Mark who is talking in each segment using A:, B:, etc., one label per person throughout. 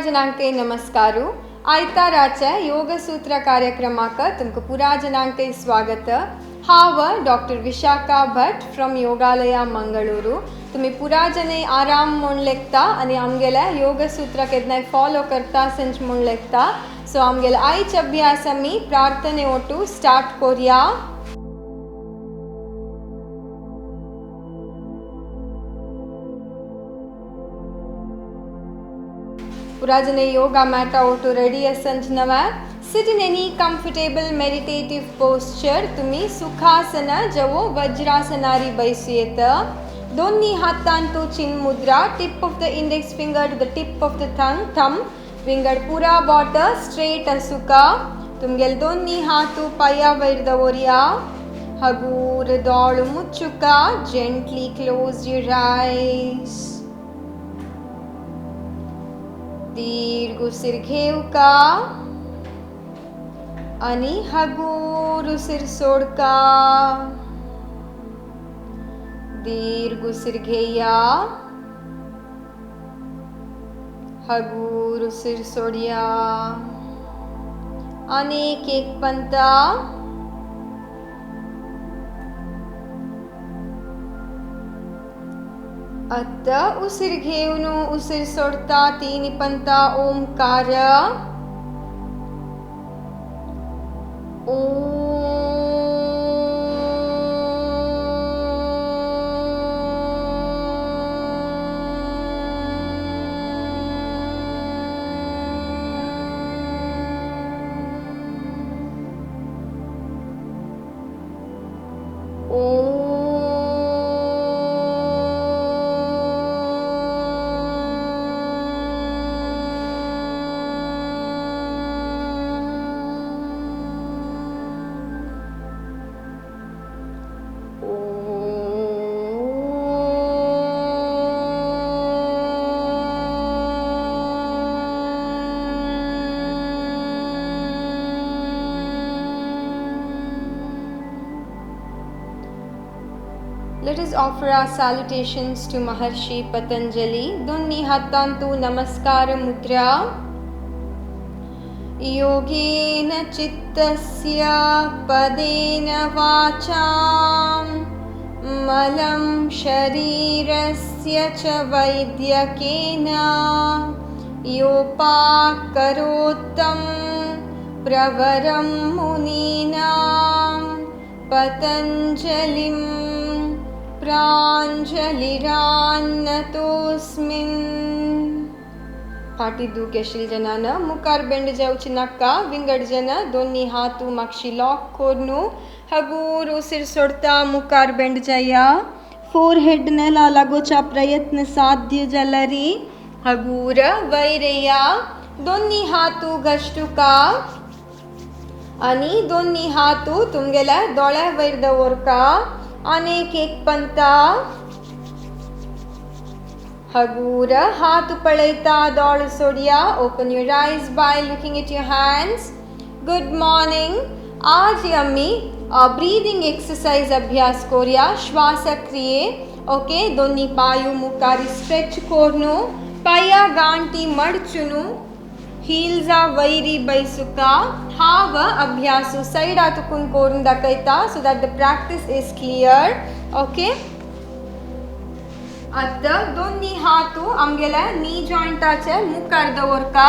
A: जनांके नमस्कारू आयताराच्या योगसूत्र कार्यक्रमाक तुमकां पुरा जनांके स्वागत। हांव doctor Vishakha Bhat from योगालया Mangaluru. तुम्ही पुरा जने आराम म्हूण लेखता आनी आमगेल्या योगसूत्र केदनाय फॉलो करता संच म्हूण लेखता। सो आमगेले आयचे अभ्यास आमी प्रार्थने ओटू स्टार्ट कोरया। पुराजने योगा मैट ओटू रेडी असंच नवा। Sit in any comfortable meditative posture. तुम्ही सुखासन जवो वज्रासनारी बैसुयेत। दोन्ही हातांतू चिन mudra, tip of the index finger to the tip of the thumb विंगड पुरा बोट स्ट्रेट असुका। तुमगेल दोन्ही हातू पाया वयर दवरया। हगूर दोळु मुच्चुका। Gently close your eyes. दीर्घ उसिर घेवका आणि हगूर उसिर सोडका। दीर्घ उसिर घेया, हगूर उसिर सोडया। अनेक एक पंता। आता उसिर घेऊन उसिर सोडता तीन पंता Omkar. Let us offer our salutations to Maharshi Patanjali. दोन्ही हातांतू नमस्कार मुद्रा। योगेन चित्तस्य पदेन वाचां मलं शरीरस्य च वैद्यकेन योपाकरोत्तं प्रवरं मुनीनां पतञ्जलिं प्राञ्जलिरान्नतोऽस्मिन्। पाटी दुखेशील जनान मुखार बेंड जावची नाका। विंगड जन दोन्ही हातू मागशी लॉक कोरनू हगूर उसिर सोडता मुखार बेंड जाया। फोरहेड नेला लागोचा प्रयत्न साध्य जलरी। हगूर वैरया, दोन्ही हातू घष्टुका आणि दोन्ही हातू तुमगेल्या दोळ्या वयर दवरका। अनेक एक पंता। हगूर हाथ पळयता दोळ सोडिया। Open your eyes by looking at your hands. Good morning. आज आम्ही ब्रीदिंग एक्सरसाइज अभ्यास कोरया श्वास क्रिये। ओके, दोन्ही पायू मुखारी स्ट्रेच कोरनू पाया गांटी मडचुनू हील्सा वैरी बैसुका। हाव अभ्यासु साइड आतुकून कोरून दाखयता so that the practice is clear. Okay, आता दोन्ही हातू आमगेल्या नी जॉइंटाचे मुखार दवरका।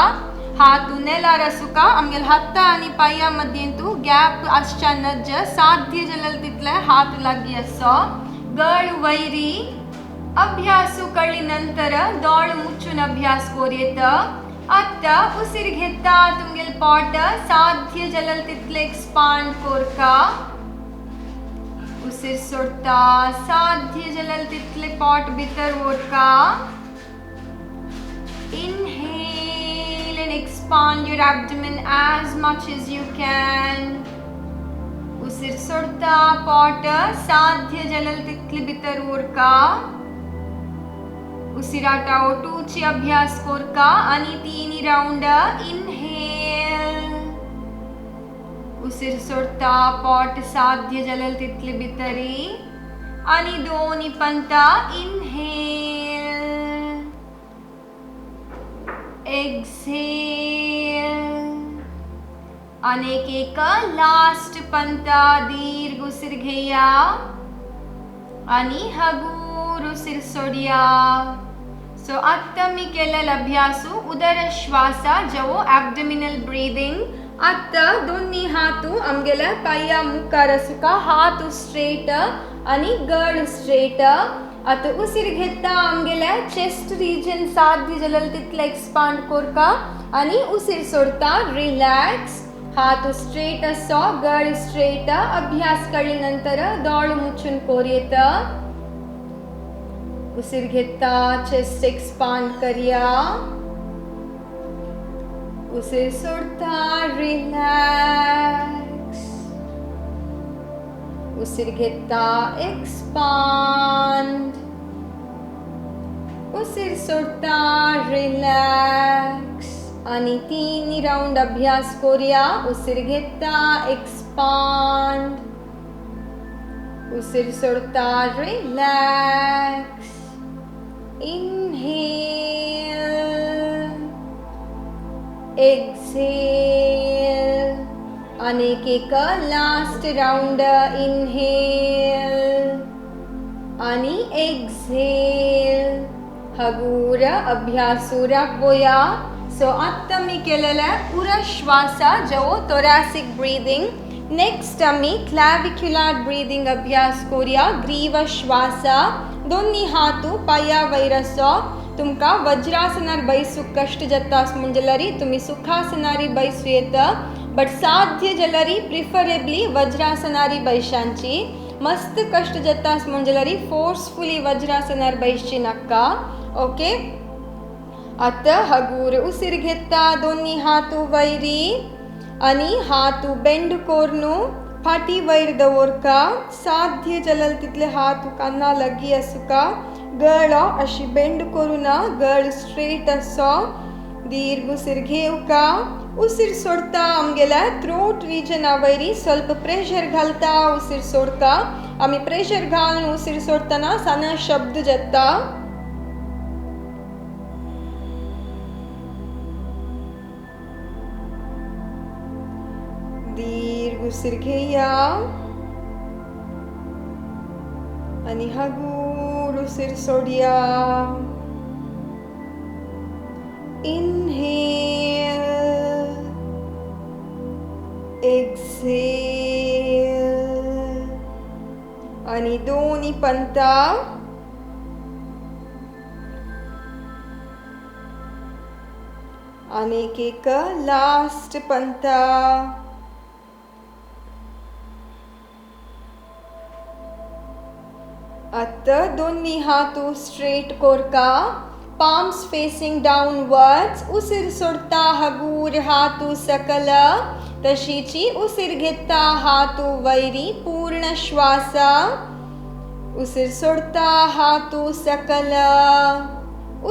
A: हातू नेलार असुका। आमगेल हाता आणि पाया मध्येंतू गॅप आसच्या नज साध्य जलल तितले हात लागी असो। गळ वैरी अभ्यासु कळली नंतर दोळ मुच्चून अभ्यास कोरयेत। आता उसिर घेता तुमगेल पॉट साध्य जलल तितले एक्सपांड कोरका। उसिर सोडता साध्य जलल तितले पॉट भितर ओरका। Inhale and expand your abdomen as much as you can. उसिर सोडता पॉट साध्य जलल तितले भितर ओरका। उसिराटा ओटूची अभ्यास कोरका आणि तीनी राउंड। इनहेल, उसिर सोडता पॉट साध्य जलल तितले भितरी आणि दोन्ही पंता। Inhale, exhale. अनेक एक लास्ट पंता दीर्घ उसिर घेऊया आणि हगूर उसिर सोडूया. सो आता मी केलेला अभ्यासू उदर श्वासा जवो ॲब्डोमिनल ब्रीदिंग. आता दोन्ही हातू आमगेला पाया मुखार सुका हात स्ट्रेट आणि गळ स्ट्रेट. आता उसिर घेता आमगेला चेस्ट रिजन साध्य जलल तितले एक्सपांड कोरका आणि उसिर सोडता रिलॅक्स. हात स्ट्रेट असो गळ स्ट्रेट. अभ्यास केल्यानंतर डोळे मुचून कोरयेत. उसिर घेता चेस्ट एक्सपांड करूया. उसिर सोडता रिलॅक्स. उसिर घेता एक्सपांड. उसिर सोडता रिलॅक्स. आणि 3 राउंड अभ्यास करूया. उसिर घेता एक्सपांड. उसिर सोडता रिलॅक्स. Inhale, exhale. अनेक एक लास्ट राउंड. इनहेल आणि एक्झेल. हगूर अभ्यासू राबवूया. सो आता मी केलेला पुरा श्वासा जवो thoracic breathing. नेक्स्ट आम्ही क्लॅविक्युलर ब्रीदिंग अभ्यास करूया. ग्रीव श्वासा. दोन्ही हातू पाया वयर असो. तुमका वज्रासनार बैसूक कष्ट जाता म्हणजलरी तुम्ही सुखासनारी बैसू येत. बट साध्य जलरी प्रिफरेबली वज्रासनारी बैशांची. मस्त कष्ट जाता म्हणजलरी फोर्सफुली वज्रासनार बैसची नक्का. ओके. आता हगूर उसिर घेता दोन्ही हातू वैरी आणि हातू बेंड कोरनू फाटी वैर दवरका. साध्य जलल तितले हात कान्ना लगी असुका. गळ अशी बेंड करूना. गळ स्ट्रेट असो. दीर्घ उसिर घेवका. उसिर सोडता आमगेला थ्रोट रिजन वैरी स्वल्प प्रेशर घालता. उसिर सोडका. आम्ही प्रेशर घालून उसिर सोडताना साना शब्द जाता. दीर्घ उसिर घेऊया आणि हगूर उसिर सोडूया. Inhale, exhale. आणि दोन्ही पंता. अनेक एक लास्ट पंता. आता दोन्ही हातू स्ट्रेट कोरका. palms facing downwards. उसिर सोडता हगूर हातू सकल. तशीची उसिर घेता हातू वैरी पूर्ण श्वासा. उसिर सोडता हातू सकल.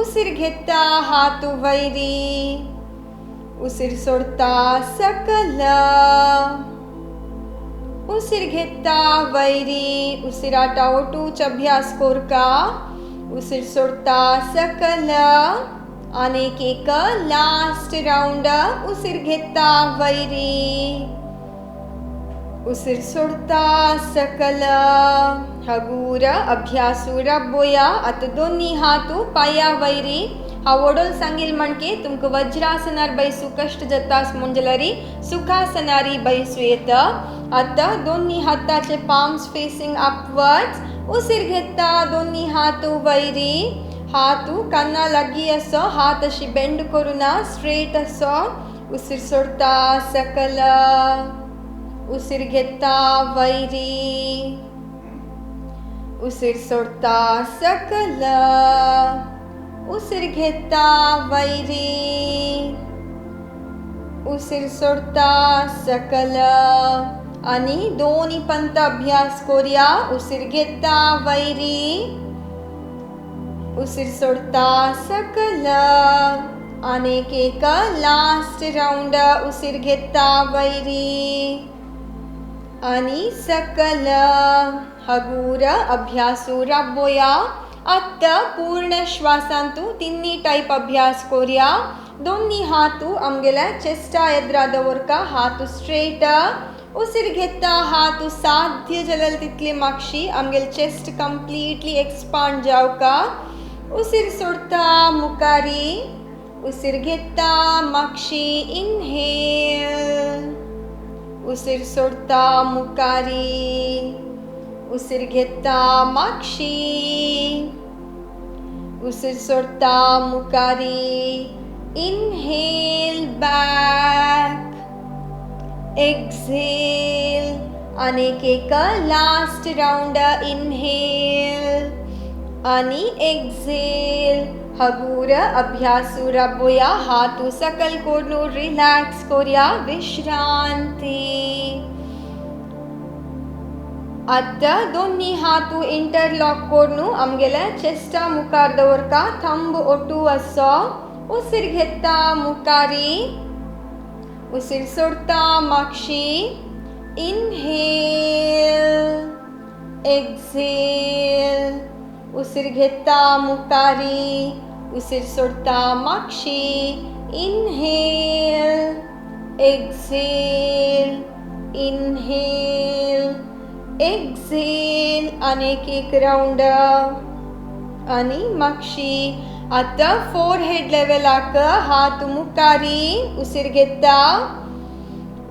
A: उसिर घेता हातू वैरी. उसिर सोडता सकल. उसिर घेता वैरी. उसिराटा ओटूच अभ्यास कोरका. उसिर सोडता सकल. अनेक एक लास्ट राउंड. उसिर घेता वैरी. उसिर सोडता सकल. हगूर अभ्यासू राबवूया. आता दोन्ही हातू पाया वैरी. हा वडोल सांगील म्हणके तुमका वज्रासनार बैसू कष्ट जातास म्हणजलरी सुखासनारी बैसू येत. आता दोन्ही हाताचे पाम्स फेसिंग अपवर्ड्स. उसिर घेता दोन्ही हातू वैरी. हातू कान्ना लागी असो. हात अशी बेंड करूना. स्ट्रेट असो. उसिर सोडता सकल. उसिर घेता वैरी. उसिर सोडता सकल. उसिर घेता वैरी. उसिर सोडता सकल. आणि दोन्ही पंत अभ्यास करूया. उसिर घेता वैरी. उसिर सोडता सकल. अनेक एक लास्ट राउंड. उसिर घेता वैरी आणि सकल. हगूर अभ्यासू राबवूया. आता पूर्ण श्वासांतू तिन्ही टाईप अभ्यास करूया. दोन्ही हातू आमगेल्या चेस्टा एद्रा दवरका हातू स्ट्रेट उसिर घेता हातू साध्य जलल तितले मागशी आमगेल चेस्ट कंप्लीटली एक्सपांड जावका उसिर सोडता मुकारी उसिर घेता मागशी इनहेल उसिर सोडता मुकारी उसिर घेता मागशी उसिर सोडता मुकारी इनहेल बॅक एक्झेल अनेक एक लास्ट राउंड इनहेल आणि एक्झेल हगूर अभ्यासू राबोया हातू सकल कोडू रिलॅक्स कोरिया विश्रांती आता दोन्ही हातू इंटरलॉक कोडू आमगेल्या चेस्टा मुखार दवरका थंब ओटू असो उसिर घेता मुकारी उसिर सोडता मागशी इनहेल एक्झेल उसिर घेता मुकारी उसिर सोडता मागशी इनहेल एक्झेल इनहेल एक्झेल अनेक एक राउंड आणि मागशी आता फोरहेड लेवलाक हात मुकारी उसिर घेता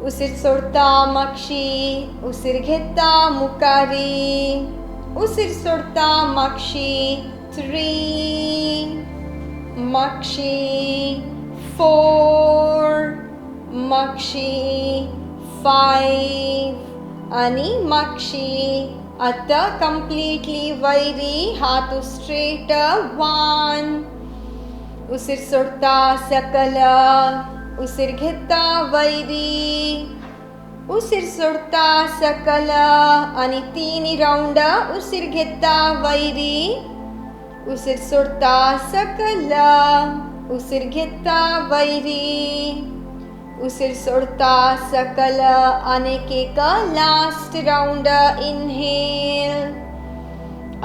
A: उसिर सोडता मागशी उसिर घेता मुकारी उसिर सोडता मागशी 3 मागशी 4 मागशी 5 आणि मागशी आता कंप्लीटली वैरी हात स्ट्रेट 1 उसिर सोडता सकल उसिर घेता वैरी उसिर सोडता सकल आणि 3 राउंड उसिर घेता वैरी उसिर सोडता सकल उसिर घेता वैरी उसिर सोडता सकल अनेक एक लास्ट राउंड इनहेल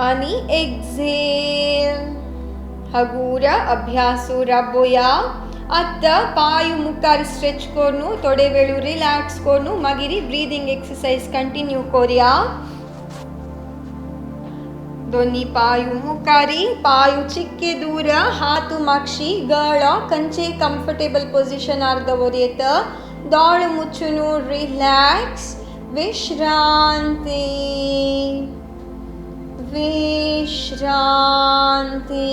A: आणि एक्झेल हगूर अभ्यासू राबोया आता पायू मुखार स्ट्रेच कोरनु थोडे वेळू रिलॅक्स कोरनु मागिरी ब्रीदिंग एक्सरसाइज कंटिन्यू कोरिया दोन्ही पायू मुखारी पायू चिक्के दूर हातू मागशी गळ कंचे कंफर्टेबल पोझिशन आर दवरयेत दोळ मुಚ್ಚುನು रिलॅक्स विश्रांती विश्रांती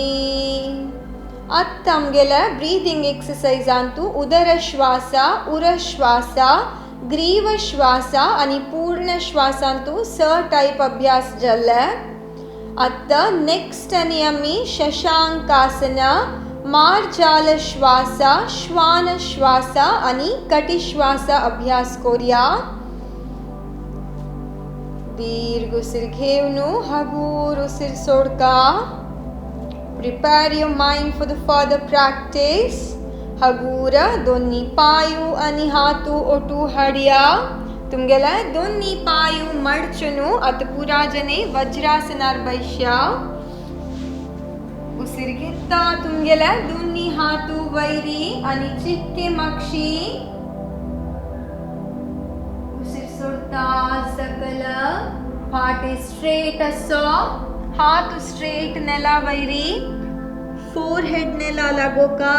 A: आता आमगेल्या ब्रीदिंग एक्सरसाइज तू उदर श्वास उरश्वास ग्रीव श्वास आणि पूर्ण श्वासांतू स टाइप अभ्यास जाल्ले आता नेक्स्ट आणि आम्ही शशांकासन मार्जाल श्वास श्वान श्वास आणि कटी श्वास अभ्यास कोरिया दीर्घ उसिर घेवनु हगूर उसिर सोडका Prepare your mind for the further practice. हगूर दोन्ही पायू आणि हातू ओटू हडिया तुमगेला दोन्ही पायू मडचुनु अत पुराजने वज्रासनार बैश्या उसिर घेता तुमगेला दोन्ही हातू वैरी आणि चिक्के मागशी उसिर सोडता सकल पाटे स्ट्रेट असो हाथ स्ट्रेट नेला वैरी फोरहेड नेला लागोका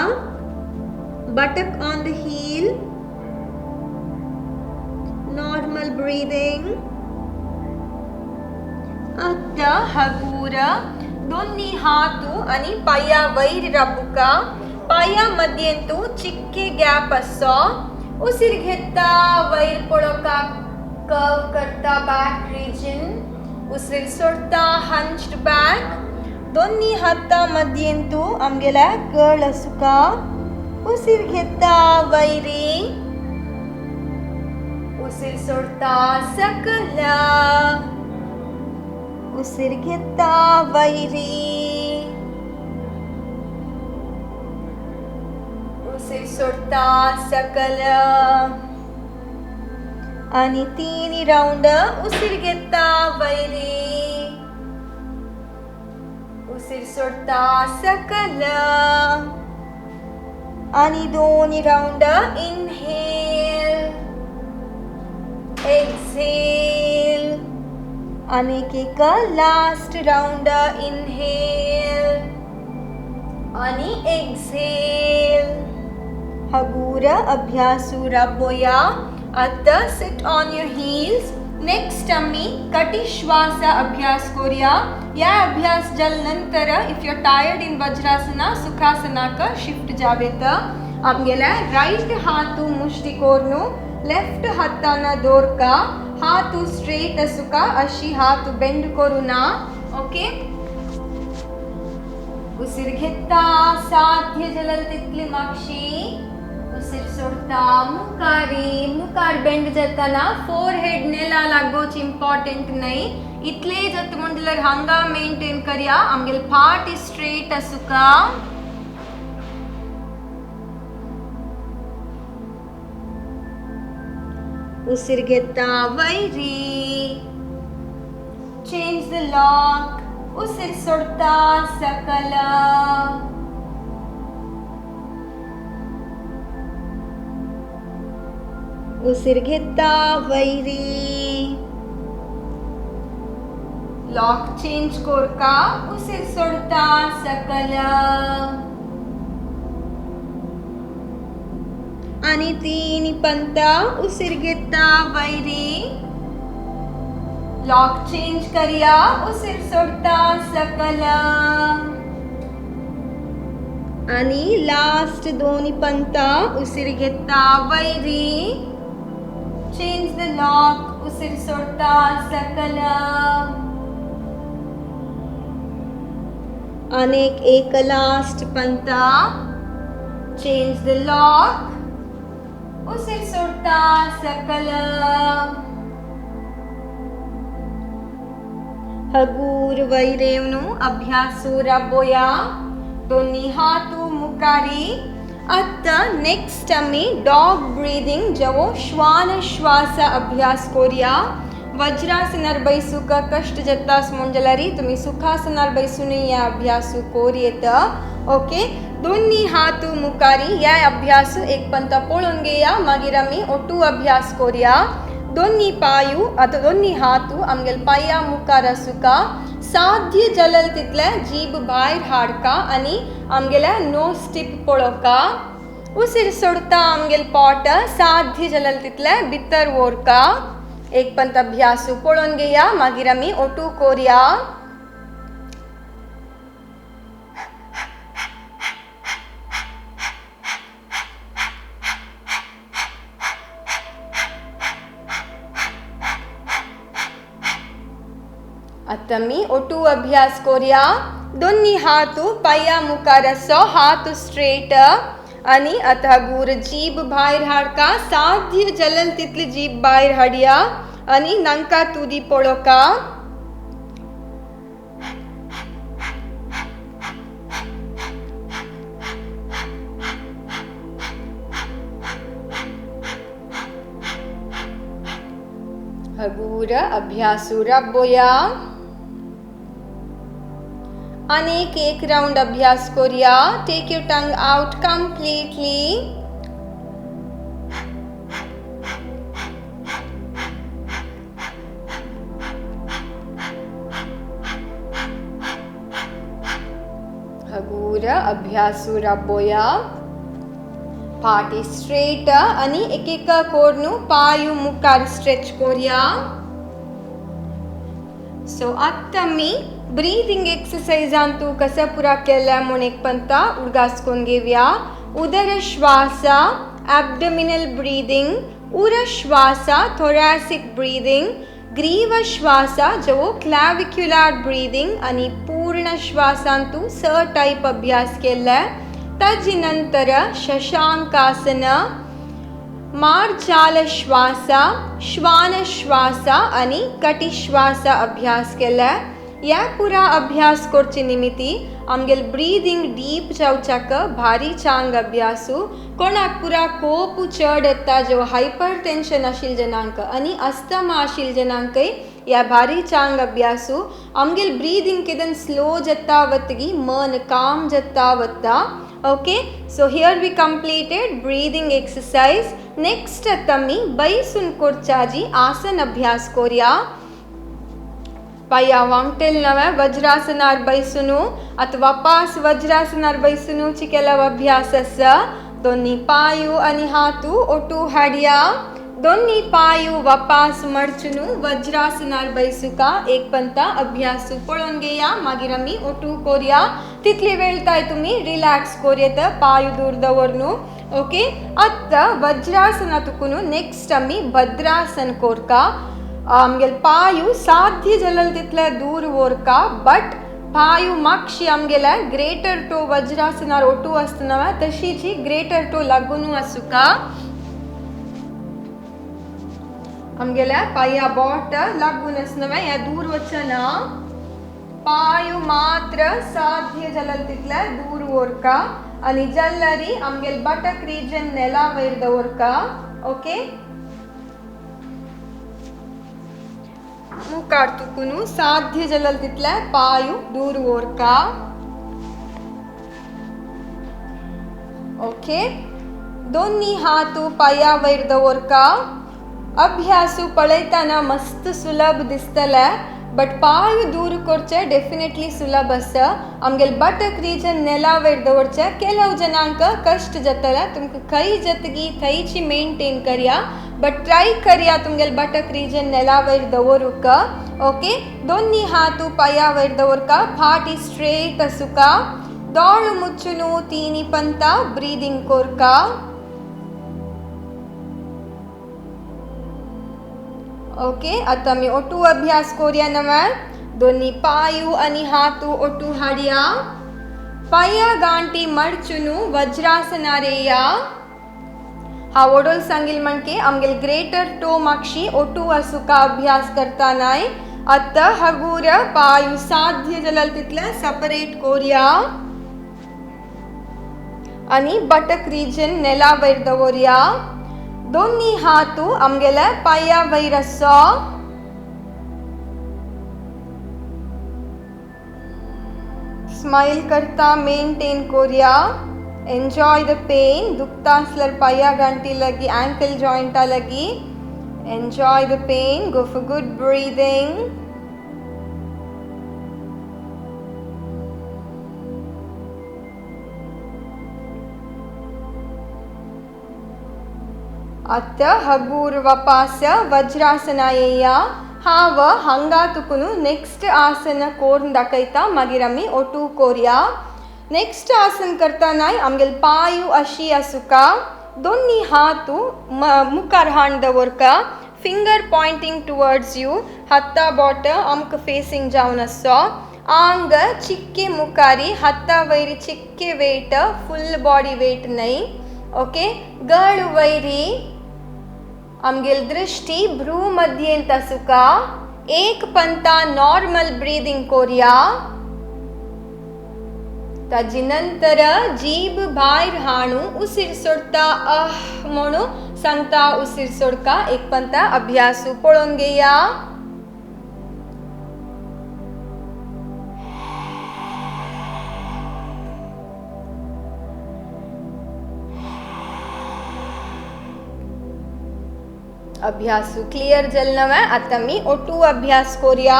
A: buttock on the heel normal breathing आता हगूर दोन्ही हातू आणि पाया वैर राबुका पाया मध्येंतू चिक्के गॅप असो उसिर घेता वैर पडोका कर्व करता बॅक रिजन उसिर सोडता हंच्ड बॅक दोन्ही हाता मध्येंतू आमगेला गळ असुका उसिर घेता वैरी उसिर सोडता सकल उसिर घेता वैरी उसिर सोडता सकल आणि 3 राउंड उसिर घेता वैरी उसिर सोडता सकल आणि दोन्ही राऊंड इनहेल एक्झेल आणि एक लास्ट राऊंड इनहेल आणि एक्झेल. हगूर अभ्यासू राबोया. आता sit on your heels. Next आम्ही कटी श्वास अभ्यास करूया. या अभ्यास जल नंतर if you are tired in Vajrasana सुखासनाक शिफ्ट जावेत. आमगेला राईट हातू मुष्टी कोरनु लेफ्ट हाताना दोरका हातू स्ट्रेट असुका अशी हातू बेंड करू ना. ओके. उसीर घेता साध्य जलल तितली मागशी. उसीर सोडता मुकार बेंड जाताना फोरहेड नेला लागोच इम्पॉर्टंट नाही. इतले जत म्हणल्यार हांगा मेंटेन करया. आमगेल फाट स्ट्रेट असुका. उसीर घेता वैरी. Change the lock. उसीर सोडता सकल. उसीर घेता वैरी. लॉक चेंज कोरका. उसीर सोडता सकल. आणि तीन पंता. उसीर घेता वैरी. लॉक चेंज करिया. उसीर सोडता सकल. आणि लास्ट दोन्ही पंता. उसीर घेता वैरी. Change the lock. उसीर सोडता सकल. आणि एक लास्ट पंता. Change the lock. उसीर सोडता सकल. हगूर वैरेवनु अभ्यासू राबोया. दोन्ही हातू मुकारी. आता नेक्स्ट आम्ही डॉग ब्रीदिंग जवो श्वान श्वास अभ्यास करूया. वज्रासनार बैसूक कष्ट जत्तास म्हणजलारी तुम्ही सुखासनार बैसून या अभ्यासू कोरयेत. ओके. दोन्ही हातू मुकारी. या अभ्यासू एक पंता पळून घेया. मागीर आम्ही ओटू अभ्यास करूया. दोन्ही पायू आता दोन्ही हातू आमगेल पाया मुखार असुका. साध्य जलल तितले जीभ भायर हाडका आणि आमगेला नोज टिप पळोवका. उसीर सोडता आमगेल पोट साध्य जलल तितले भितर व्हरका. एक पंत अभ्यासू पळोवन घेया. मागीर आमी ओटू कोरया. आता मी ओटू अभ्यास करूया. दोन्ही हातू पाया मुखार असो. हात स्ट्रेट आणि आता गुर जीभ भायर हाडका. साध्य जलल तितली जीभ भायर हाडया आणि नांका तुदी पळोवका. हगूर अभ्यासू राबोया. अनेक एक राउंड अभ्यास करूया. Take your tongue out completely. हगूर अभ्यासू राबोया. पाटी स्ट्रेट आणि एक एक कोरनु पायू मुखार स्ट्रेच करूया. सो आता मी ब्रीदिंग एक्सरसाइजांतू कसा पुरा केला म्हणून एक पंता उडगासकोन घेवया. उदर श्वास ॲब्डोमिनल ब्रीदिंग. उर श्वास थोरॅसिक ब्रीदिंग. ग्रीव श्वास जो क्लॅविक्युलर ब्रीदिंग आणि पूर्ण श्वासांतू स टाईप अभ्यास केला. तज नंतर शशांकासन, मार्जाल श्वास, श्वान श्वास आणि कटी श्वास अभ्यास केला. या पुरा अभ्यास करचे निमित्ती आमगेल ब्रीदिंग डीप जावचाक भारी चांग अभ्यासू. कोणाक पुरा कोप चड येता जो हायपर टेन्शन आशिल जनांक आणि अस्थमा आशिल जनांकय या भारी चांग अभ्यासू. आमगेल ब्रीदिंग केदन स्लो जत्ता वत्तगी मन काम जत्ता वत्ता. Okay, so here we completed breathing exercise. Next तमी बैसून कोरचाजी आसन अभ्यास कोरिया. पाया वांगटेल नवे वज्रासनार बैसुनु अथवा पास वज्रासनार बैसुनुची केला अभ्यास असा. दोन्ही पायू आणि हातू ओटू हाडिया. दोन्ही पायू वापास मडचुनु वज्रासनार बैसुका एक पंता अभ्यास पळून घेया. मागीर आमी ओटू कोरिया. तितली वेळ ताय तुम्ही रिलॅक्स कोरयेत पायू दूर दवरनु. ओके, आत्ता वज्रासनातुकुनु नेक्स्ट आमी भद्रासन कोरका. आमगेल पायू साध्य जलल तितले दूर वोरका, बट पायू मागशी आमगेला ग्रेटर टो वज्रासनार ओटू असतना तशीची ग्रेटर टो लागून असुका. आमगेला पाया बोट लागून असनवे या दूर वचना. पायू मात्र साध्य जलल तितले दूर वोरका आणि जल्लरी आमगेल बटक रिजन नेला वयर दवरका. ओके, मुखार तुकुनु साध्य जलल तितले पायू दूर वोरका. ओके, दोन्ही हातू पाया वयर दवरका. अभ्यासू पळयताना मस्त सुलभ दिसतले, बट पायू दूर करचे डेफिनेटली सुलभ आसा. आमगेल बटक रिजन नेला वयर दवरचे केलव जनांक कष्ट जातले. तुमकां खंय जतगी थंयची मेंटेन करया, बट ट्राय करया तुमगेल बटक रिजन नेला वयर दवरूक. ओके, दोन्ही हातू पाया वयर दवरका. फाटी स्ट्रेट असुका. दोळ मुच्चुनु तीनी पंता ब्रीदिंग कोरका. ओके, आता आमी ओटू अभ्यास कोरया नवे. दोन्ही पायू आणि हातू ओटू हाडिया. पाया गांठी मडचुनु वज्रासनार येया. हांव वडोल सांगिल म्हणके आमगेल ग्रेटर टो मागशी ओटू असुका अभ्यास करतानाय. आता हगूर पायू साध्य जलल तितले सेपरेट कोरया आणि बटक रिजन नेला वयर दवरया. दोन्ही हातू आमगेले पाया वयर आसो. स्माइल करता मेंटेन कोरया. Enjoy the pain. दुखता असल्यार पाया गांठी लगी अँकल जॉइंटा लगी enjoy the pain. Go for good breathing. आता हगूर वापास वज्रासना येया. हाव हांगा तुकुनु नेक्स्ट आसन कोरून दाखयता. मागीर आमी ओटू कोरया. नेक्स्ट आसन करताना आमगेल पायू अशी असुका. दोन्ही हातू मुखार हांड दवरका. Finger pointing towards you. हत्ता बोट आमकां फेसिंग जावन असो. आंग चिक्के मुखारी. हत्ता वयरी चिक्के वेट. फुल बॉडी वेट न्हय. ओके, गळ वयरी आमगेल दृष्टी भ्रू मध्येंत असुका. एक पंता नॉर्मल ब्रीदिंग कोरया. ताजी नंतर जीभ भायर हाणू उसीर सोडता म्हणू सांगता उसीर सोडका. एक पंता अभ्यासू पळोवन घेया. अभ्यासू क्लियर जलनवे. आता मी ओटू अभ्यास कोरया.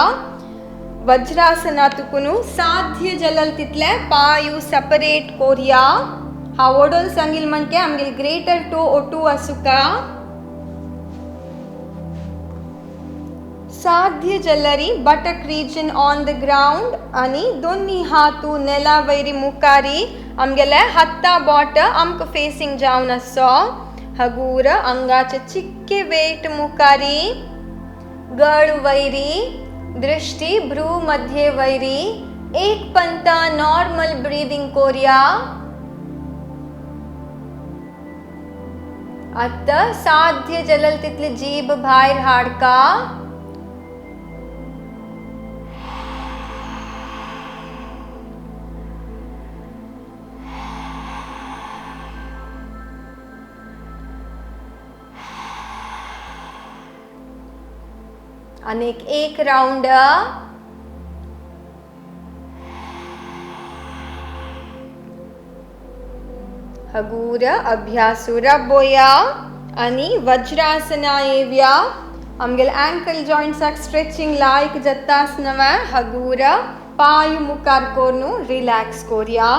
A: वज्रासनातुकुनु साध्य जलल तितले पायू सेपरेट कोरया. हांव वडोल सांगिल म्हणके आमगेल ग्रेटर टो ओटू असुका. साध्य जलरी बटक रिजन ऑन द ग्राउंड आणि दोन्ही हातू नेला वयरी मुखारी. आमगेले हत्ता बोट आमकां फेसिंग जावन असो. हगूर अंगाचे चिक्के वेट मुखारी. गळ वयरी. दृष्टी भ्रू मध्ये वयरी. एक पंता नॉर्मल ब्रीदिंग कोरया. आता साध्य जलल तितली जीभ भायर हाडका. अनेक एक राउंड. हगूर अभ्यासू रबोया आणि वज्रासना येव्या आमगेल अँकल जॉइंट्स स्ट्रेचिंग लायक जत्तास नवा हगूर पायु मुखार कोरनु रिलॅक्स कोरिया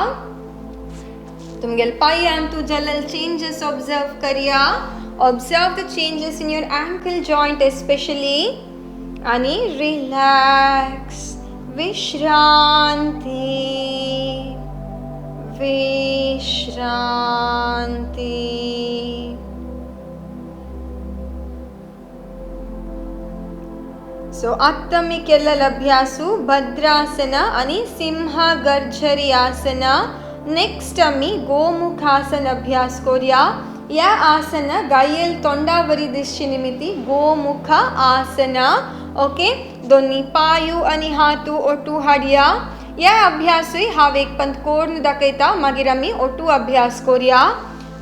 A: तुमगेल पायांत तू जलल चेंजेस ऑब्जर्व करिया observe the changes in your ankle joint especially आणि रिलॅक्स विश्रांती विश्रांती सो आत्ता मी केलेला अभ्यासू भद्रासन आणि सिंह गर्जरी आसन नेक्स्ट आम्ही गोमुखासन अभ्यास करूया या आसन गायल तोंडावरी दिशे निमित्ती गोमुख आसन ओके दोन्ही पायू आणि हातू ओटू हाडया या अभ्यासूय हांव एक पंत कोरून दाखयता मागीर आमी ओटू अभ्यास करूया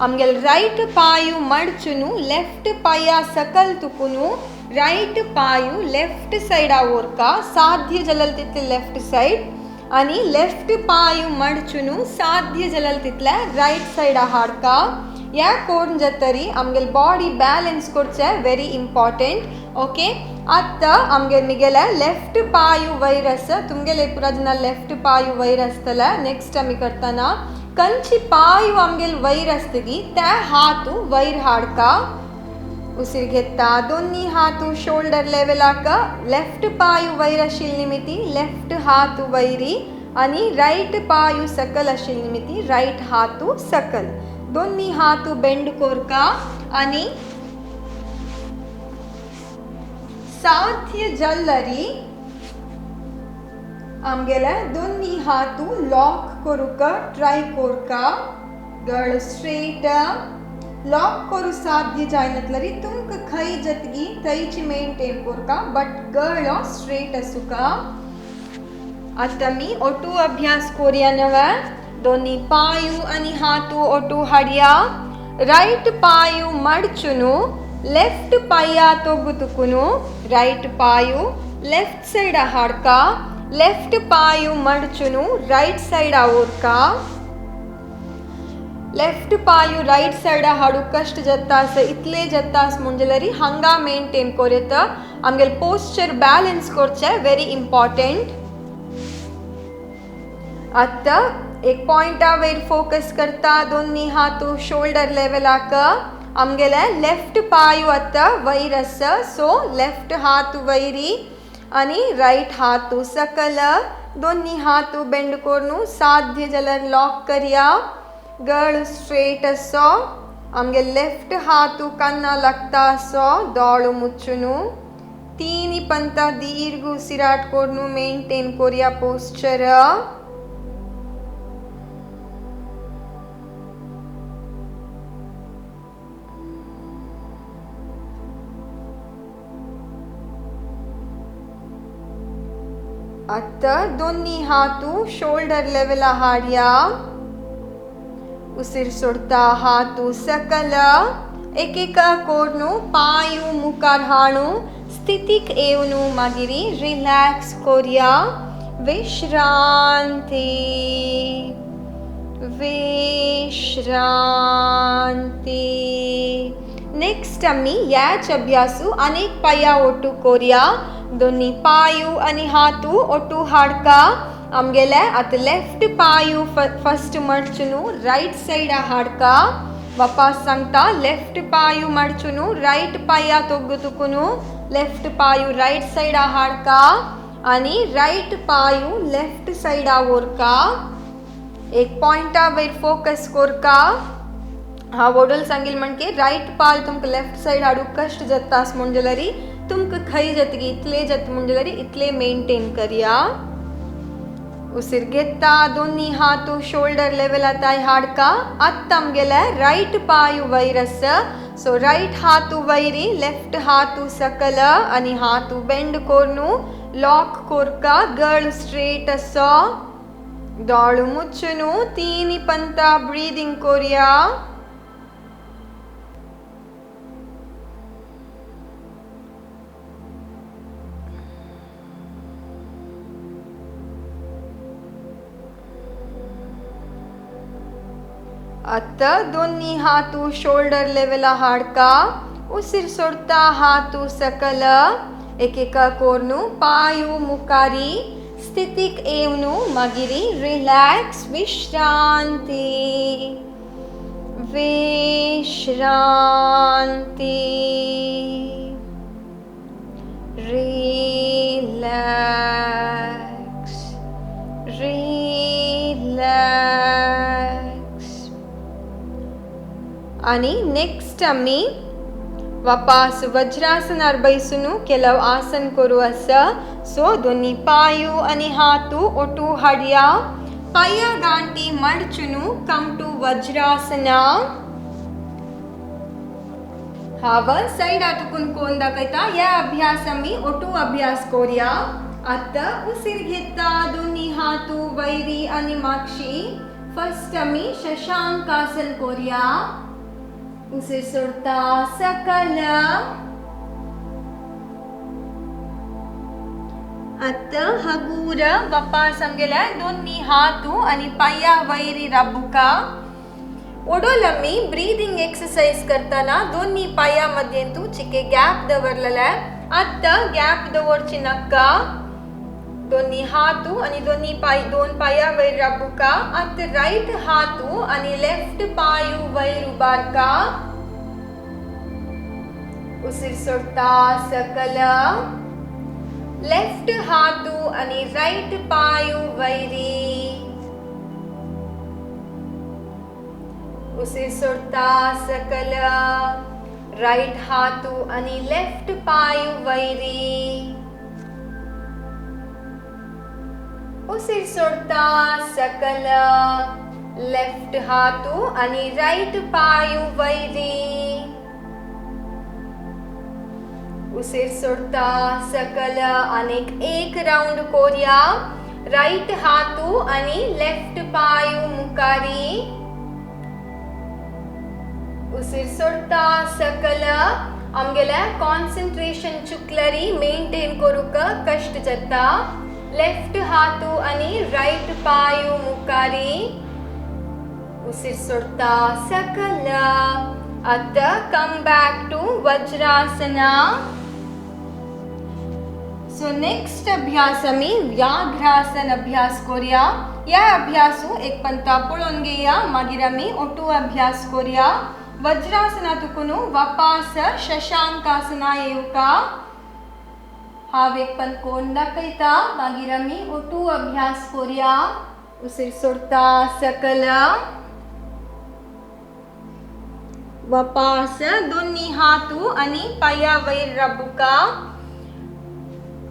A: आमगेल रायट पायू मडचुनू लेफ्ट पाया सकल तुकुनू राइट पायू लेफ्ट साइडा ओरका साध्य जलल तितले लेफ्ट साइड आणि लेफ्ट पायू मडचुनू साध्य जलल तितले राइट साइडा हाडका या कोरून जतरी आमगेल बॉडी बैलेंस करचे वेरी इंपॉर्टेंट ओके आत्ता आमगेल मिगेले लेफ्ट पायू वयर आसा तुमगेले पुरा जना लेफ्ट पायू वयर आसतले नेक्स्ट आमी करताना कंची पायू आमगेल वयर आसतगी त्या हातू वयर हाडका उसीर घेता दोन्ही हातू शोल्डर लेवलाक लेफ्ट पायू वयर आशिल्ली निमित्ती लेफ्ट हातू वयरी आणि राइट पायू सकल आशिल्ली निमित्ती राइट हातू सकल दोन्ही हातू बेंड कोरका आणि साध्य जल्लरी आमगेले दोन्ही हातू लॉक करूका ट्राय कोरका गळ स्ट्रेट लॉक करू साध्य जायनतलरी तुमक खय जतगी थंयची मेंटेन कोरका बट गळो स्ट्रेट आसूका आता मी ओटू अभ्यास कोरिया नवा दोन्ही पायू आणि हातू ओटू हाडया राइट पायू मडचुनु लेफ्ट पाया तोगुतुकुनु राइट पायू लेफ्ट साइड हाडका लेफ्ट पायू मडचुनु राइट साइड ओरका लेफ्ट पायू राइट साइड हाडू कष्ट जत्तास इतले जत्तास मुंजलरी हंगा मेंटेन कोरेत आमगेल पोस्चर बैलेंस करचे वेरी इंपॉर्टेंट आता एक पॉइंटा वयर फोकस करता दोन्ही हातू शोल्डर लेवलाक आमगेले लेफ्ट पायू आता वयर आसा सो लेफ्ट हातू वयरी आणि राइट हातू सकल दोन्ही हातू बेंड कोरनु साध्य जलर लॉक करिया गळ स्ट्रेट असो आमगे लेफ्ट हातू कन्ना लागता असो दोळू मुच्चुनु तीनी पंता दीर्घ उसिराट कोरनु मेंटेन कोरिया पोस्चर आता दोन्ही हातू शोल्डर लेवला हाडया उसिर सोडता हातू सकल एक एक कोरनु पायू मुखार हाडू स्थितीक येवनु मागिरी रिलॅक्स कोरिया विश्रांती विश्रांती नेक्स्ट आम्ही याच अभ्यासू अनेक पाया ओटू कोरिया दोन्ही पायू आणि हातू ओटू हाडका आमगेले आता लेफ्ट पायू फर्स्ट मडचुनु राइट साइड हाडका वापस सांगता लेफ्ट पायू मडचुनु राइट पाया तोगुतुकुनु लेफ्ट पायू राइट साइड हाडका आणि राइट पायू लेफ्ट साइड ओरका एक पॉइंटा वयर फोकस कोरका हा वडोल सांगिल म्हणके राइट पाय तुमक लेफ्ट साइड हाडू कष्ट जत्तास मुंजलरी तुमक खय जतगी इतले जत मुंजलरी इतले मेंटेन करिया उसिर घेता दोन्ही हातू शोल्डर लेवल आताय हाडका आत्तम गेले राइट पायू वयर आसा सो राइट हातू वयरी लेफ्ट हातू सकल आणि हातू बेंड कोरनु लॉक कोरका गळ स्ट्रेट असो दोळू मुच्चुनु तीनी पंता ब्रीदिंग कोरिया आता दोन्ही हातू शोल्डर लेवल हाडका उसिर सोडता हातू सकल एक एक कोर्नु पायु मुकारी स्थितिक एवनु मगिरी रिलॅक्स विश्रांती विश्रांती रिलॅक्स रिलॅक्स आणि नेक्स्ट आम्ही वापस वज्रासनार बैसुनु केलव आसन करू असा सो दोन्ही पायू आणि हातू ओटू हाडया पाया गांटी मडचुनु कम टू वज्रासना हाव साइड आतुकुन कोण दाखयता या अभ्यास आम्ही ओटू अभ्यास करूया आता उसिर घेता दोन्ही हातू वैरी आणि मागशी फर्स्ट आम्ही शशांकासन करूया उसिर सोडता सकल आता हगूर वापस आमगेल्या दोन्ही हातू आणि पाया वैरी राबुका ओडोलमी ब्रीदिंग एक्सरसाइज करताना दोन्ही पायामध्ये तू चिके गॅप दवरलेला आता गॅप दवरची नक्का दोन्ही हातू आणि दोन्ही दोन पाया वैर राबुका आता राइट हातू आणि लेफ्ट पायू वैर उबारका उसिर सोडता सकल लेफ्ट हातू आणि राइट पायू वैरी उसिर सोडता सकल राइट हातू आणि लेफ्ट पायू वैरी उसिर सोडता सकल लेफ्ट हातू आणि राइट पायू वैरी उसिर सोडता सकल अनेक एक राउंड कोरिया राइट हातू आणि लेफ्ट पायू मुकारी उसिर सोडता सकल आमगेल्या कॉन्सन्ट्रेशन चुकलरी मेंटेन करूक कष्ट जाता लेफ्ट हातू आणि राइट पायू मुकारी उसिर सोडता सकल आता come back to Vajrasana so next अभ्यास आम्ही व्याघ्रासन अभ्यास करूया या अभ्यासू एक पंता पळोवन घेया मागीर आम्ही ओटू अभ्यास करूया वज्रासनातुकुनु वापस शशांकासना येवका हाव एक पण कोण दाखयता मागीर आम्ही ओटू अभ्यास करूया उसिर सोडता सकल वापस दोन्ही हातू आणि पाया वैर राबुका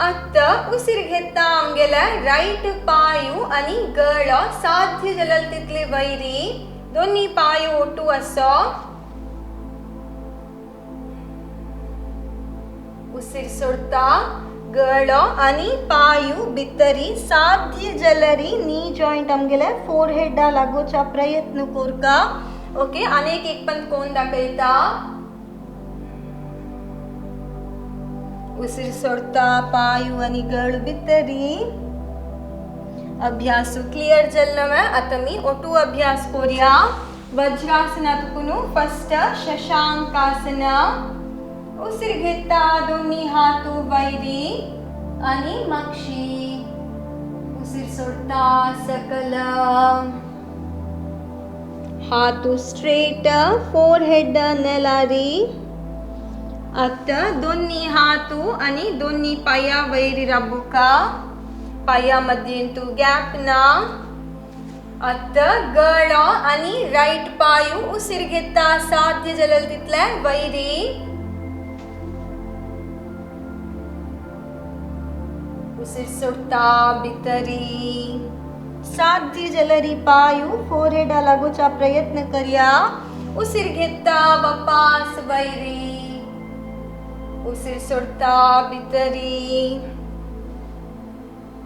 A: आता उसिर घेता आमगेला राइट पायू आणि गळो साध्य जलल तितले वैरी दोन्ही पायू ओटू असो उसिर सोडता गळो आणि पायू भितरी साध्य जलरी नी जॉइंट आमगेले फोरहेडा लागोचा प्रयत्न कोरका ओके अनेक एक पण कोण दाखयता उसिर सोडता पायू आणि गळ भितरी अभ्यास क्लियर जल्लवे आता मी ओटू अभ्यास करूया वज्रासनातुकुनु फर्स्ट शशांकासना उसिर घेता दोन्ही हातू वैरी आणि मागशी उसिर सोडता सकल हातू स्ट्रेट फोरहेड नेलारी आता दोन्ही हातू आणि दोन्ही पाया वैरी राबुका पायामध्ये तू गॅप ना आता गळो आणि राइट पायू उसिर घेता साध्य जलल तितले वैरी उसिर सोडता भितरी साध्य जलरी पायू फोरहेडा लागोचा प्रयत्न करूया उसिर घेता वापस वैरी उसिर सोडता भितरी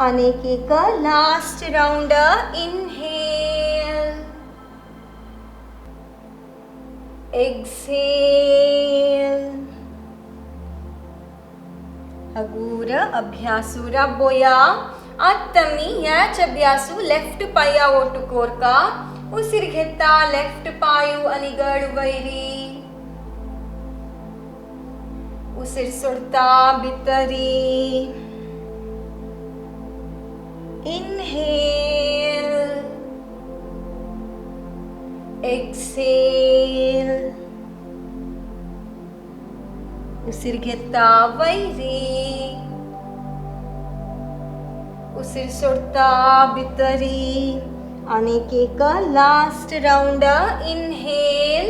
A: अनेक एक लास्ट राउंड इनहेल एक्सहेल हगूर अभ्यासू राबोया आता मी याच अभ्यासू लेफ्ट पाया ओटू कोरका उसीर घेता लेफ्ट पायू आणि गड वैरी. उसीर सोडता भितरी. इनहेल. एक्सेल. उसीर घेता वैरी. उसीर सोडता भितरी. आणि एक लास्ट राउंड. इनहेल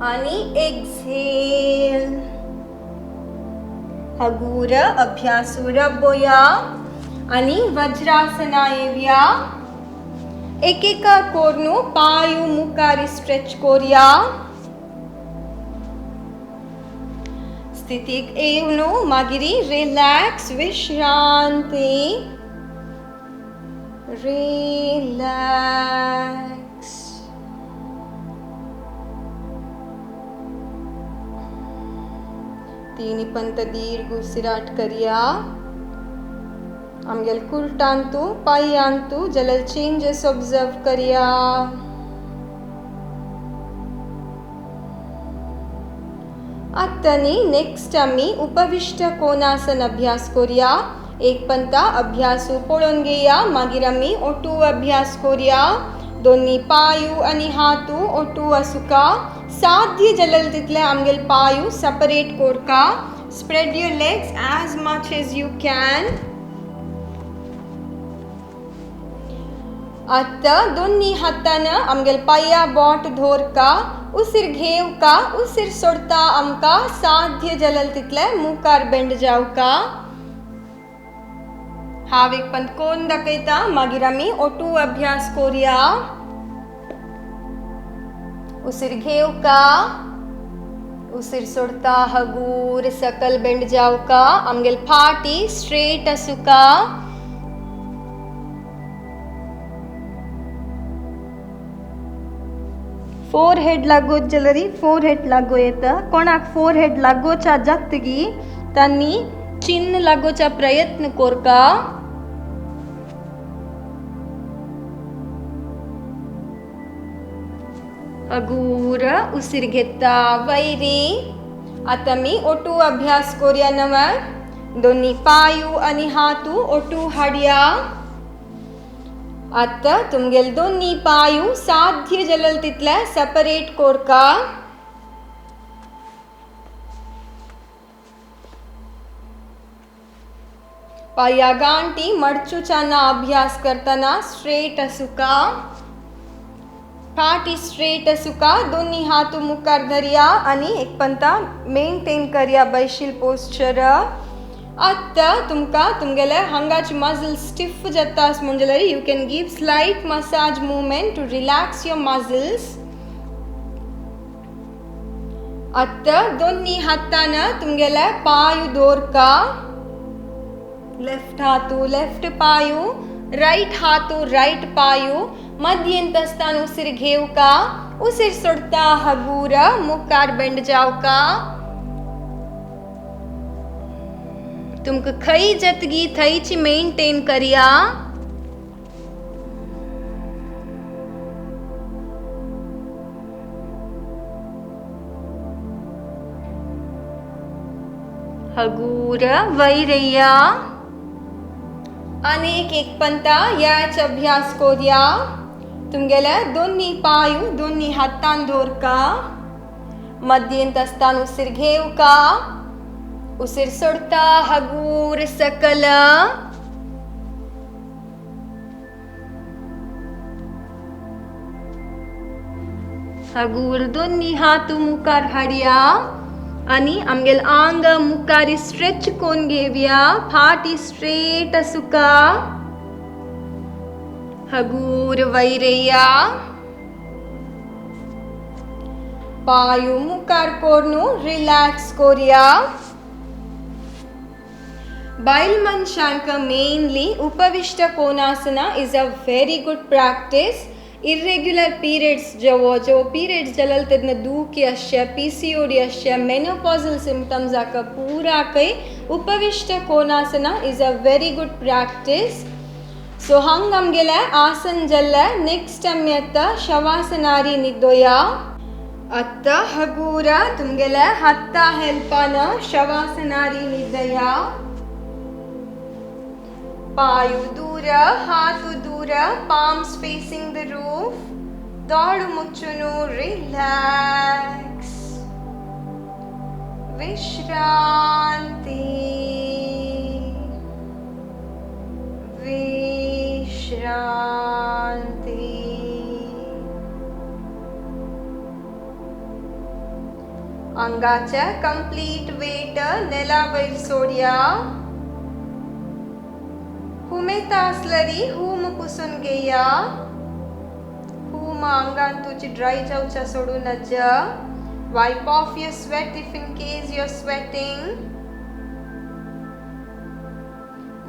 A: आणि एक्झेल. हगूर अभ्यासूर बोया आणि वज्रासना येवया. एक कोरनु पायू मुखारी स्ट्रेच कोरिया. स्थितीक येवनु मागिरी रिलॅक्स विश्रांती. रिलॅक्स. तीन पंत दीर्घ उसिराट करिया. आमगेल कुर्टांतू पायांतू जलल चेंजेस ऑब्जर्व करिया. आत्तानी नेक्स्ट आम्ही उपविष्ट कोणासन अभ्यास करूया. एक पंता अभ्यासू पळोवन घेया. मागीर आम्ही ओटू अभ्यास करूया. दोन्ही पायू आणि हातू ओटू असुका. साध्य जलल तितले आमगेल पायू सेपरेट कोरका. Spread your legs as much as you can. आता दोन्ही हातानं आमगेल पाया बोट धोरका. उसीर घेवका. उसीर सोडता आमका साध्य जलल तितले मुखार बेंड जावका. हांव एक पंत कोण दाखयता. मागीर आमी ओटू अभ्यास करूया. उसीर घेवका. उसीर सोडता हगूर सकल बेंड जावका. आमगेल फाटी स्ट्रेट असुका. फोर हेड लागोच जलरी फोर हेड लागो येता. कोणाक फोर हेड लागोच्या जातगी तांनी चिन्ह लागोचा प्रयत्न कोरका. अगूर उसीर घेता वैरी. आता मी ओटू अभ्यास करूया नवा. दोन्ही पायू आणि हातू ओटू हाडया. आता तुमगेल दोन्ही पायू साध्य जलल तितले सेपरेट कोरका. पाया गांठी मडचूचाना अभ्यास करताना स्ट्रेट असुका. फाटी स्ट्रेट असुका. दोन्ही हातू मुखार धरिया आणि एक पंता मेंटेन करिया बैशील पोस्चर. आता तुमका तुमगेले हांगाची मसल स्टिफ जातास म्हणजे you can give slight massage movement to relax your muscles. आता दोन्ही हातानं तुमगेले पायू दोरका. लेफ्ट हातू लेफ्ट पायू. राइट हातू राइट पायू. मध्यंत असताना उसीर घेवका. उसीर सोडता हगूर मुखार बेंड जावका. तुमक खई जतगी थईची मेंटेन करिया. हगूर वैरय्या. अनेक एक पंता याच अभ्यास करूया. तुमगेले दोन्ही पायू दोन्ही हातान धोरका. मध्यंत असताना उसीर घेवका. उसीर सोडता हगूर सकल. हगूर दोन्ही हातू मुखार हाडया. आणि आमगेल आंग मुखारी स्ट्रेच कोन घेवया. फाटी स्ट्रेट असुका. हगूर वैरय्या. पायू मुखार कोरनु रिलॅक्स करूया. बायल मनशांक मेनली उपविष्ट कोणासना is a very good practice. Irregular periods जो पीरियड्स जलल तेदन दुखी अशे PCOD अशे मेनोपॉजल सिम्पटम्स आका पूरा कई उपविष्ट कोणासना is a very good practice. So हंग आमगेले आसन जाल्ले नेक्स्ट आमी आतां शवासनारी न्हिदोया. आतां हगूरा तुमगेले हाता हेल्पान शवासनारी न्हिदया. पायु दूर, हाथु दूर, palms facing the roof. दाळु मुಚ್ಚುನು, relax. Vishranti, Vishranti. अंगाचे complete weight नेलावयर सोडया. हुमेता आसलरी हुम पुसून घेया. हुम अंगान तुझी ड्राय जावचा सोडू नज. Wipe off your sweat if in case you're sweating.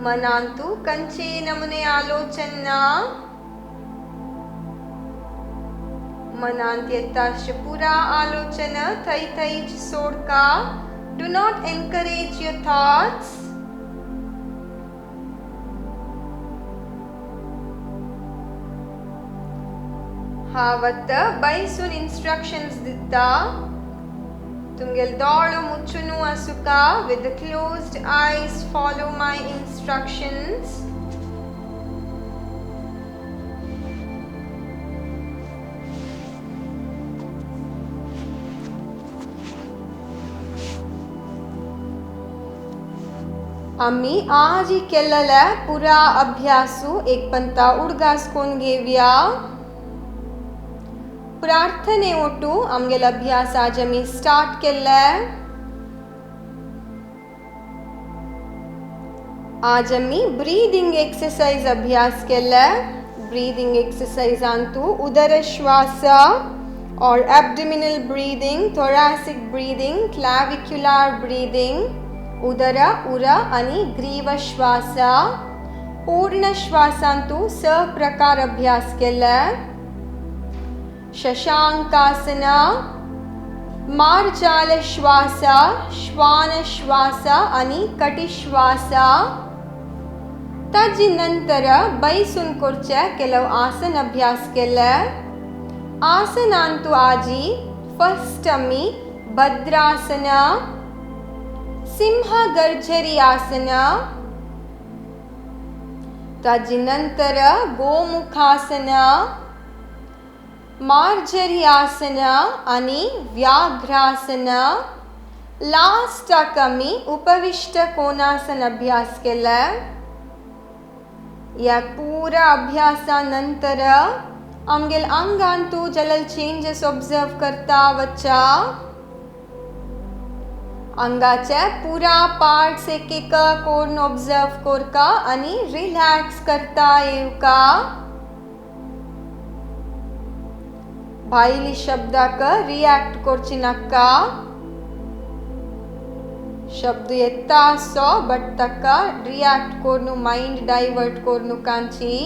A: मनांतु कंचे नमुने आलोचना. मनांत येताश पुरा आलोचना थई थईच सोडका. Do not encourage your thoughts. हावत बैसून instructions दिता. तुमगेल दाळु मुಚ್ಚುನು Asuka. With the closed eyes follow my instructions. आम्ही आज केलेला पुरा अभ्यासू एक पंता उडगासकोन घेवया. प्रार्थने ओटू आमगेल अभ्यास आज आम्ही स्टार्ट केले. आज आम्ही ब्रीदिंग एक्सरसाइज अभ्यास केले. ब्रीदिंग एक्सरसाइज आंतू उदर श्वास और abdominal breathing, thoracic breathing, clavicular breathing, उदर उर आणि ग्रीव श्वास. पूर्ण श्वासांतू स प्रकार अभ्यास केले. शशांकासन, मार्जाल श्वास, श्वान श्वास आणि कटिश्वास. ताजी नंतर बैसून करचे केलव आसन अभ्यास केले. आसनांतू आजी फर्स्ट आम्ही भद्रासन, सिंह गर्जरी आसन. ताजी नंतर गोमुखासन, मार्जरी आसन आणि व्याघ्रासन. लास्ट आम्ही उपविष्ट कोणासन अभ्यास केला. या पूरा अभ्यासानंतर आमगेल अंगांतू जलल चेंजेस ऑब्जर्व करता वच्चा. अंगाचे पुरा पार्ट्स एक एक कोण ऑब्जर्व करका आणि रिलॅक्स करता येवका. भाईली शब्दाक रिॲक्ट करची नाका. शब्द येता सो बट ताका रिॲक्ट करनू, माइंड डायवर्ट करनू कांची.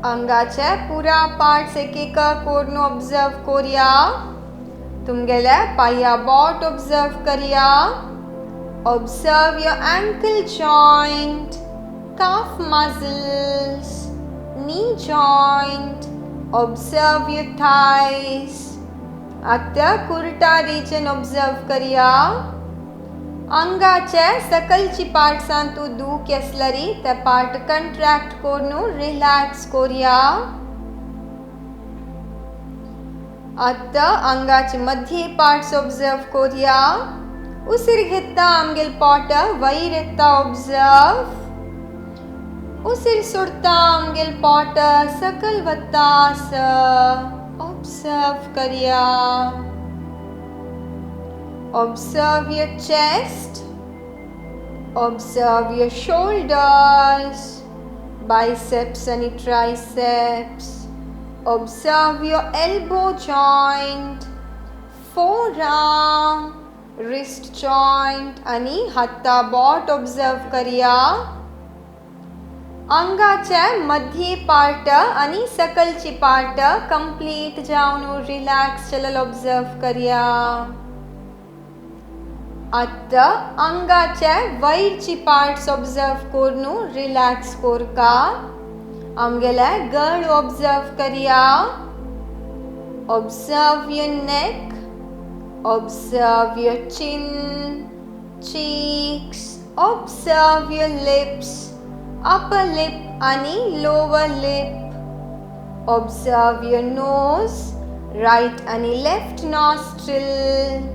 A: अंगाचे पुरा पार्ट्स एक एक कोण ऑब्जर्व करिया. तुमगेले पाया बोट ऑब्जर्व करिया. Observe your ankle joint, calf muscles, knee joint. Observe your thighs. आता कुर्टा region observe करिया. अंगाचे सकलची पार्ट्सांतू दुख असलरी ते पार्ट कंट्रॅक्ट करनू रिलॅक्स करिया. आता अंगाचे मध्य पार्ट्स ऑब्जर्व करिया. उसिर घेता आमगेल पोट वयर येता ऑब्जर्व. उसिर सोडता आमगेल पोट सकल वता ऑब्जर्व करिया. Observe your chest. Observe your shoulders, biceps and triceps. Observe your elbow joint, forearm, wrist joint आणि हाता बोट ऑब्जर्व करिया. अंगाचे मध्य पार्ट आणि सकलची पार्ट कंप्लीट जावन रिलॅक्स चलल ऑब्जर्व करिया. आता अंगाचे वयरची पार्ट्स ऑब्जर्व करून रिलॅक्स करका. आमगेले गळ ऑब्जर्व करिया. Observe your neck, observe your chin, cheeks, observe your lips, upper lip आणि lower lip. Observe your nose, right आणि left nostril.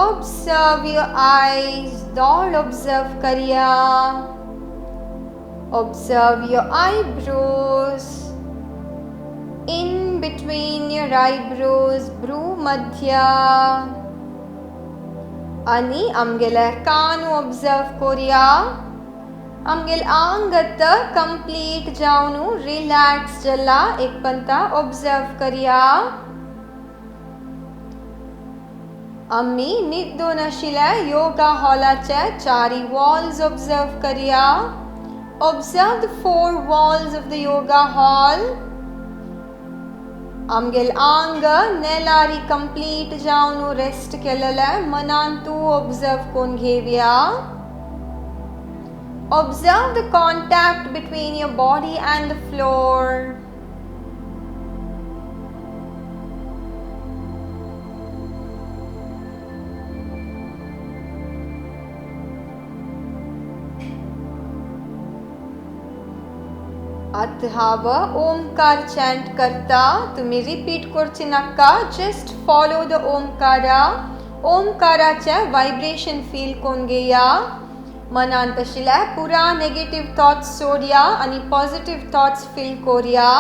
A: Observe your eyes, दोळ observe करिया. Observe your eyebrows, in between your eyebrows, भ्रू मध्य. आणि आमगेले कान observe करिया. आमगेल आंग complete जावन रिलॅक्स जाला एक पंता ऑब्जर्व करिया. आम्ही न्हिदून आशिल्ल्या योगा हॉलाचे चारी वॉल्स ऑब्जर्व करिया. Observe the 4 walls of the yoga hall. आमगेल आंग नेलारी कंप्लीट जावन रेस्ट केलेले मनान तू ऑब्जर्व कोण घेवया. Observe the contact between your body and the floor. आत हाव ओमकार चॅन्ट करता. तुम्ही रिपीट करची नाका, जस्ट फॉलो द ओमकारा. ओमकाराचे वायब्रेशन फील कोण घेया. मनान तशिले पुरा नेगेटिव्ह थॉट्स सोडया आणि पॉझिटिव्ह थॉट्स फील करूया.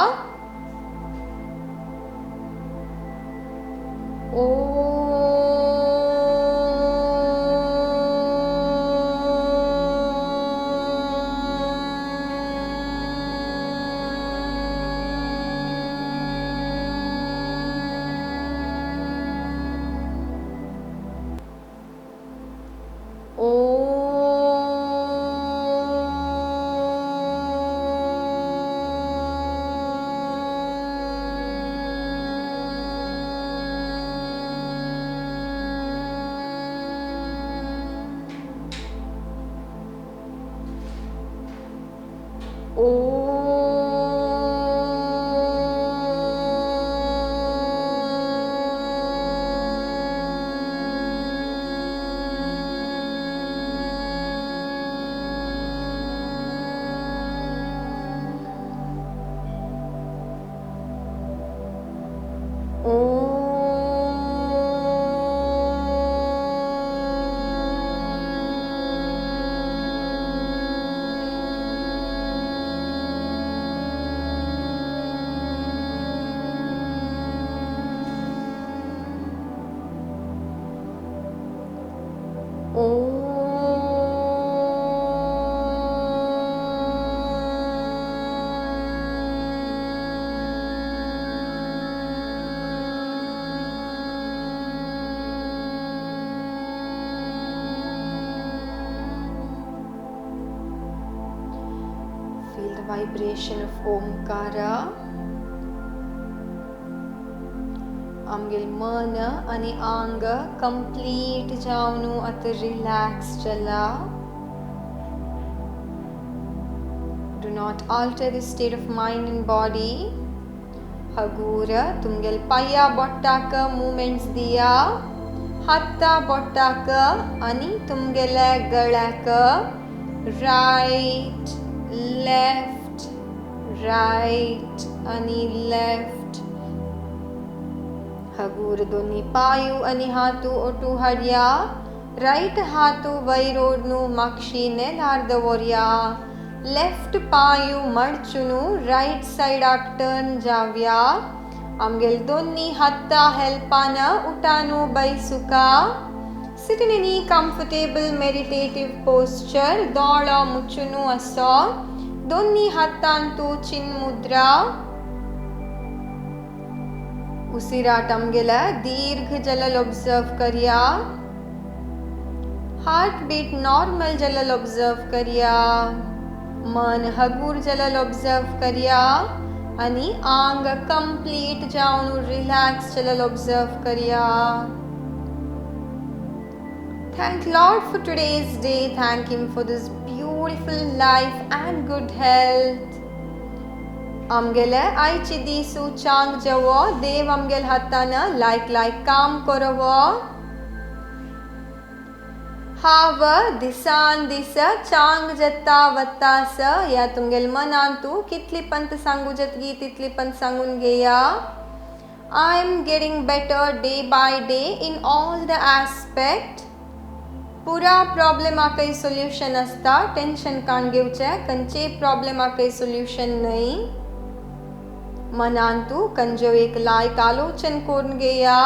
A: Feel the vibration of Omkara. आमगेल मन आणि आंग कंप्लीट जावन आता रिलॅक्स जाला. Do not alter the state of mind and body. हगूर तुमगेल पाया बोट्टाक मूवमेंट्स दिया. हाता बोट्टाक आणि तुमगेले गळ्याक राइट लेफ्ट राइट आणि लेफ्ट. हगूर दोन्ही पायू आणि हातू ओटू हाडया. राइट हातू वैरोडनु मागशीने लार दवरया. लेफ्ट पायू मडचुनु राइट साइडाक टर्न जावया. आमगेल दोन्ही हाता हेल्पान उठानु बैसुका. Sit in any comfortable meditative posture. दोळो मुचुनु असो. दोन्ही हातान तू चिन मुद्रा. उसिराट आमगेला दीर्घ जलल ऑब्जर्व करिया. हार्ट बीट नॉर्मल जलल ऑब्जर्व करिया. मन हगूर जलल ऑब्जर्व करिया आणि आंग कंप्लीट जावन रिलॅक्स जलल ऑब्जर्व करिया. Thank Lord for today's day. Thank Him for this beautiful life and good health. आमगेले आयची दिसू चांग जवो देव आमगेल हाताना लायक काम करवो. हाव दिसान दिस चांग जत्ता वत्तास या तुमगेल मनान तू कितली पंत सांगू जतगी तितली पंत सांगून घेया. I am getting better day by day in all the aspect. पूरा प्रॉब्लेम आकई सोल्यूशन असता, टेंशन कान घेवचे, कंचे प्रॉब्लेम आकई सोल्यूशन नहीं. मनान तू कंजो एक लायक आलोचन कोण घेया.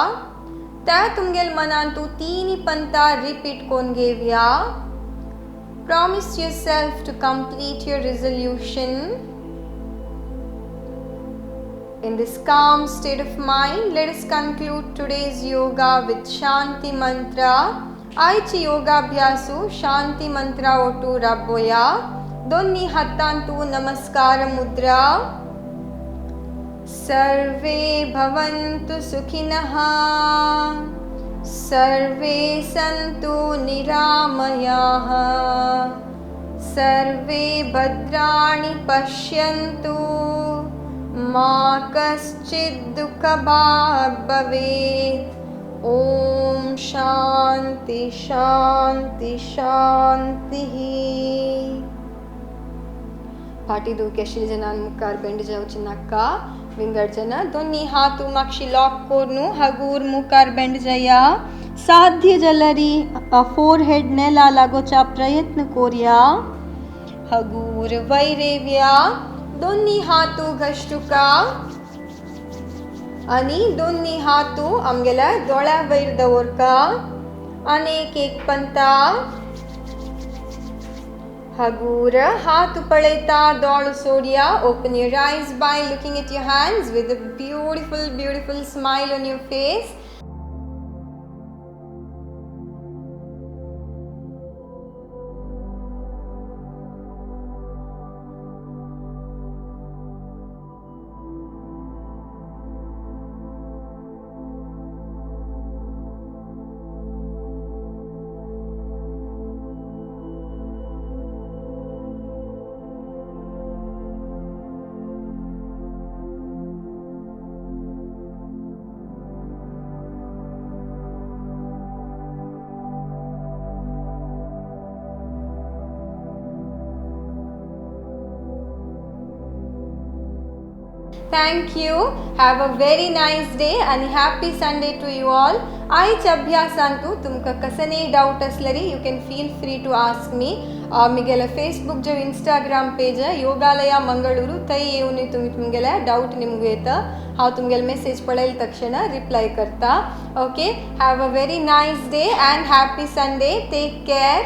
A: त्या तुमगेल मनान तू तीनी पंता रिपीट कोण घेवया. Promise yourself to complete your resolution. In this calm state of mind, let us conclude today's yoga with Shanti Mantra. आयची योगाभ्यासू शांती मंत्रा ओटू राबोया. दोन्ही हातांतू नमस्कार मुद्रा. सर्वे भवन्तु सुखिनः, सर्वे सन्तु निरामयाः, सर्वे भद्राणि पश्यन्तु, मा कश्चित् दुःखभाग् भवेत्. ओम शांति शांति शांति. फाटी दुखेशील जनान मुखार बेंड जावची नाका. विंगडचना दोन्ही हातू मागशी लॉक कोरनू हगूर मुखार बेंड जया. साध्य जलरी फोरहेड नेला लागोचा प्रयत्न कोरिया. हगूर वैरेव्या. दोन्ही हातू घष्टुका आणि दोन्ही हातू आमगेल्या दोळ्या वयर दवरका. अनेक एक पंता. हगूर हात पळयता दोळ सोडिया. Open your eyes by looking at your hands with a beautiful smile on your face. Thank you. Have a very nice day and happy Sunday to you all. आयच्या अभ्यासांतू तुमकां कसले डाउट असलरी you can feel free to ask me. मिगेला Facebook जो Instagram page Yogalaya Mangaluru थंय येवन तुमगेले डाउट निमगू येता. हांव तुमगेले मेसेज पळयल तक्षण रिप्लाय करता. Okay, have a very nice day and happy Sunday. Take care.